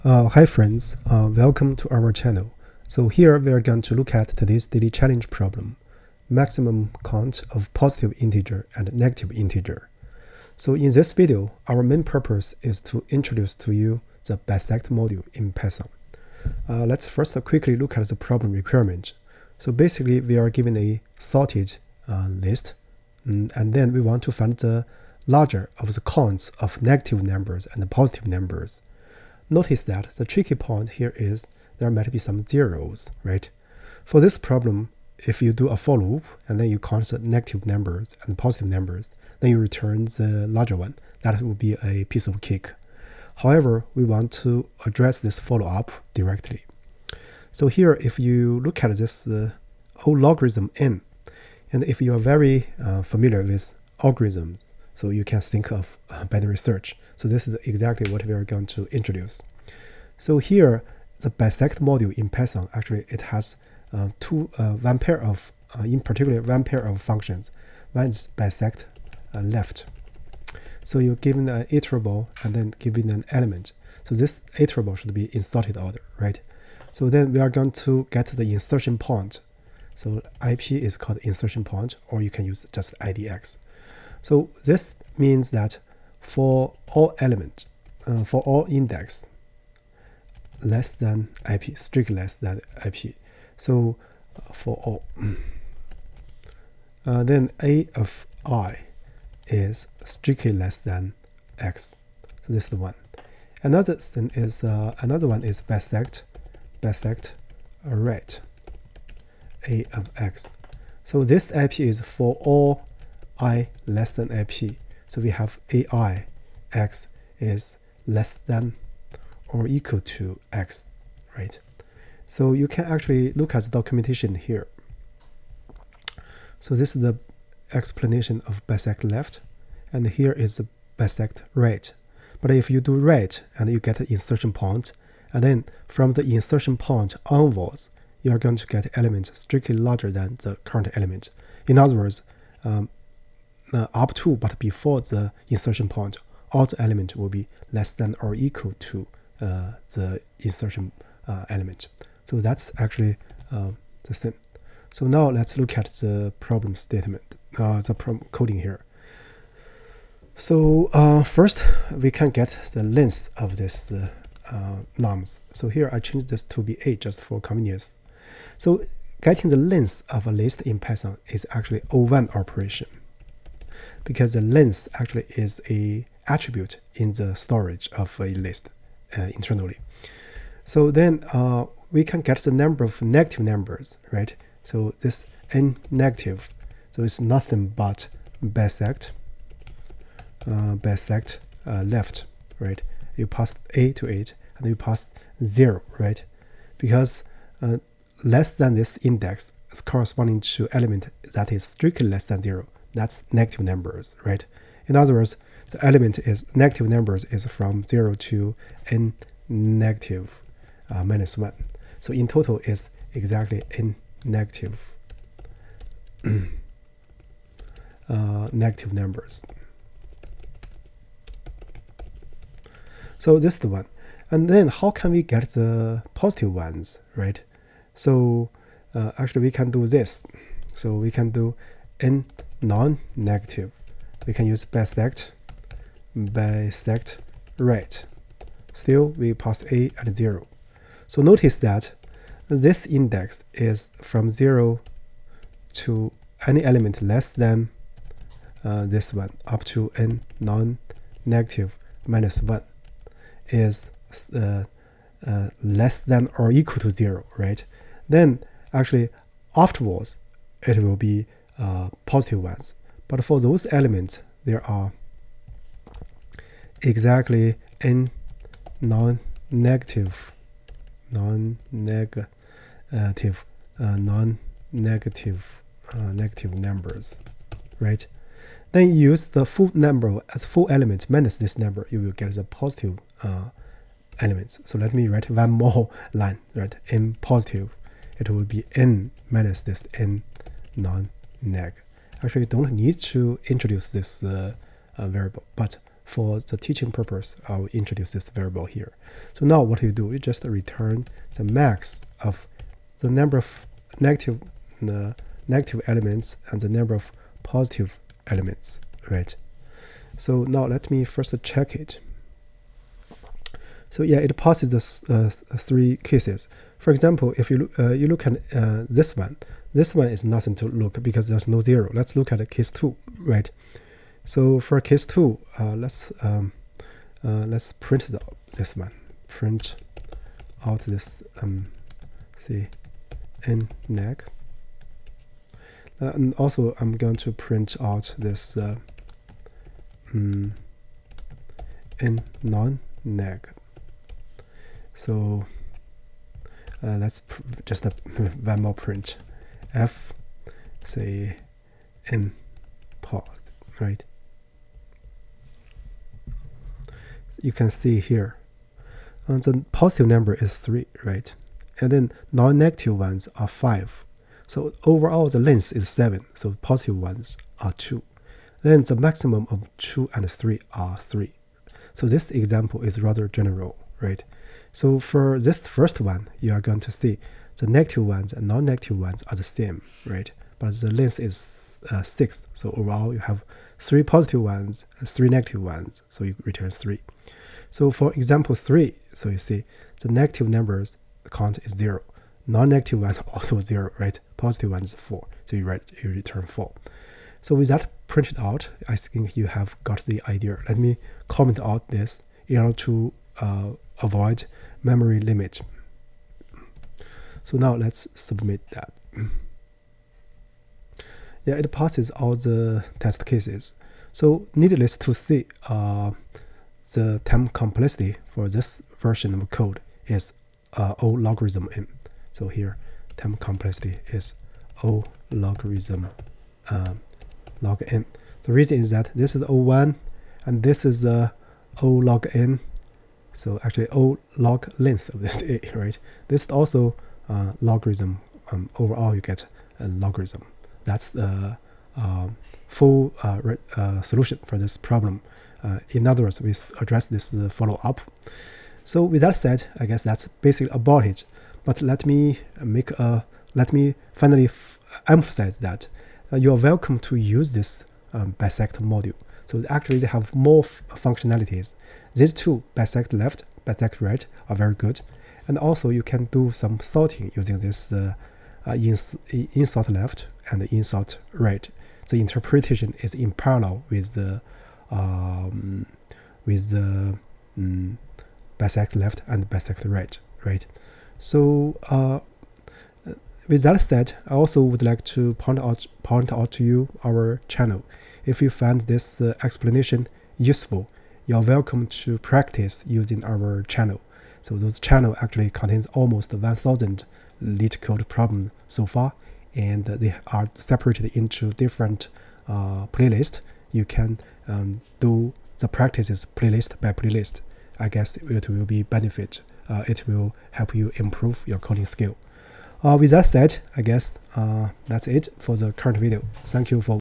Hi friends, welcome to our channel. So here we are going to look at today's daily challenge problem, maximum count of positive integer and negative integer. So in this video, our main purpose is to introduce to you the bisect module in Python. Let's first quickly look at the problem requirement. So basically we are given a sorted list, and then we want to find the larger of the counts of negative numbers and positive numbers. Notice that the tricky point here is there might be some zeros, right? For this problem, if you do a for loop and then you count the negative numbers and positive numbers, then you return the larger one. That will be a piece of cake. However, we want to address this follow-up directly. So here, if you look at this whole logarithm n, and if you are very familiar with algorithms, so you can think of binary search. So this is exactly what we are going to introduce. So here, the bisect module in Python, actually it has one pair of, in particular, one pair of functions. One is bisect left. So you're given an iterable and then given an element. So this iterable should be in sorted order, right? So then we are going to get the insertion point. So IP is called insertion point, or you can use just IDX. So this means that for all elements, for all index less than IP, strictly less than IP. So for all, then A of I is strictly less than X. So this is the one. Another thing is another one is bisect right A of X. So this IP is for all I less than IP. So we have AI X is less than or equal to X, right? So you can actually look at the documentation here. So this is the explanation of bisect left, and here is the bisect right. But if you do right and you get an insertion point, and then from the insertion point onwards, you are going to get elements strictly larger than the current element. In other words, up to but before the insertion point, all the element will be less than or equal to the insertion element. So that's actually the same. So now let's look at the problem statement, the problem coding here. So first we can get the length of this nums. So here I changed this to be 8 just for convenience. So getting the length of a list in Python is actually O1 operation, because the length actually is a attribute in the storage of a list internally. So then we can get the number of negative numbers, right? So this n negative, so it's nothing but bisect left, right? You pass A to 8 and you pass 0, right? Because less than this index is corresponding to element that is strictly less than 0. That's negative numbers, right? In other words, the element is negative numbers is from 0 to n negative minus 1. So in total is exactly n negative negative numbers. So this is the one. And then how can we get the positive ones, right? So actually we can do this. So we can do n non-negative. We can use bisect right. Still we pass A and 0. So notice that this index is from 0 to any element less than this one up to n non-negative minus 1 is less than or equal to 0, right? Then actually afterwards it will be positive ones. But for those elements, there are exactly n non-negative negative numbers, right? Then use the full number as full element minus this number, you will get the positive elements. So let me write one more line, right? N positive, it will be n minus this n non-neg. Actually, you don't need to introduce this variable, but for the teaching purpose, I will introduce this variable here. So now what you do, you just return the max of the number of negative elements and the number of positive elements, right? So now let me first check it. So yeah, it passes the 3 cases. For example, if you look at this one is nothing to look because there's no 0. Let's look at case 2, right? So for case 2, let's print this one. Print out this see in neg. And also I'm going to print out this in non-neg. So let's just one more print f, say in pod, right? You can see here the positive number is 3, right? And then non-negative ones are 5. So overall the length is 7, so positive ones are 2. Then the maximum of 2 and 3 are 3. So this example is rather general, right? So for this first one, you are going to see the negative ones and non-negative ones are the same, right? But the length is 6. So overall, you have 3 positive ones and 3 negative ones. So you return 3. So for example 3, so you see the negative numbers count is 0. Non-negative ones also 0, right? Positive ones 4. So you return 4. So with that printed out, I think you have got the idea. Let me comment out this in order to avoid memory limit. So now let's submit that. Yeah, it passes all the test cases. So needless to say, the time complexity for this version of code is O logarithm n. So here, time complexity is O logarithm log n. The reason is that this is O1 and this is O log n. So actually O log length of this A, right? This is also logarithm. Overall, you get a logarithm. That's the full solution for this problem. In other words, we address this follow-up. So with that said, I guess that's basically about it. But let me finally emphasize that you are welcome to use this bisect module. So actually they have more functionalities. These two, bisect left, bisect right, are very good. And also you can do some sorting using this insert left and insert right. The interpretation is in parallel with the bisect left and bisect right, right? So with that said, I also would like to point out to you our channel. If you find this explanation useful, you are welcome to practice using our channel. So this channel actually contains almost 1,000 LeetCode problems so far, and they are separated into different playlists. You can do the practices playlist by playlist. I guess it will be benefit. It will help you improve your coding skill. With that said, I guess that's it for the current video. Thank you for